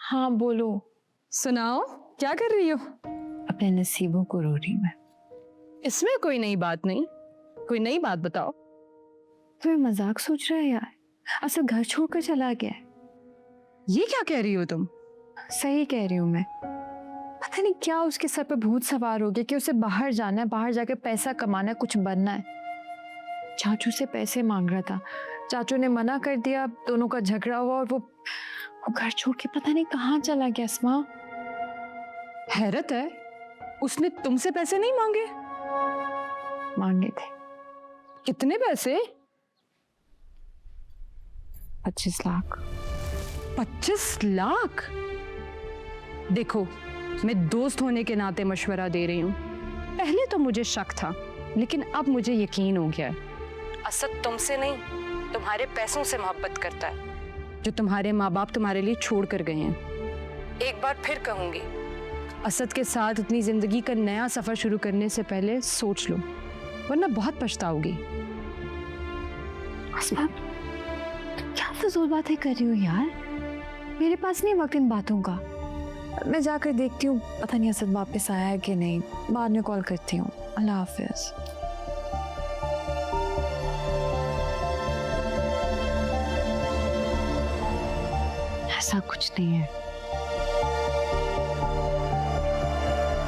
हाँ बोलो। सुनाओ, क्या कर रही हो? अपने नसीबों को रो रही मैं। इसमें कोई नई बात नहीं, कोई नई बात बताओ। तुम्हें मजाक सोच रहा है यार? असल घर छोड़कर चला गया है। ये क्या कह रही हो तुम? सही कह रही हूँ मैं। पता नहीं क्या उसके सर पे भूत सवार हो गया कि उसे बाहर जाना है, बाहर जाकर पैसा कमाना है, कुछ बनना है। चाचू से पैसे मांग रहा था, चाचू ने मना कर दिया, दोनों का झगड़ा हुआ और वो घर छोड़ के पता नहीं कहाँ चला गया। अस्मा, हैरत है, उसने तुमसे पैसे नहीं मांगे? मांगे थे। कितने पैसे? 25 लाख। 25 लाख? देखो, मैं दोस्त होने के नाते मशवरा दे रही हूँ। पहले तो मुझे शक था, लेकिन अब मुझे यकीन हो गया है। असद तुमसे नहीं, तुम्हारे पैसों से मोहब्बत करता है, जो तुम्हारे माँ बाप तुम्हारे लिए छोड़ कर गए हैं। एक बार फिर कहूंगी, असद के साथ अपनी जिंदगी का नया सफर शुरू करने से पहले सोच लो, वरना बहुत पछताओगी। अस्मा, क्या फजूल बातें कर रही हो यार? मेरे पास नहीं वक्त इन बातों का। मैं जाकर देखती हूँ, पता नहीं असद वापस आया है कि नहीं। बाद में कॉल करती हूँ। अल्लाह हाफिज। ऐसा कुछ नहीं है।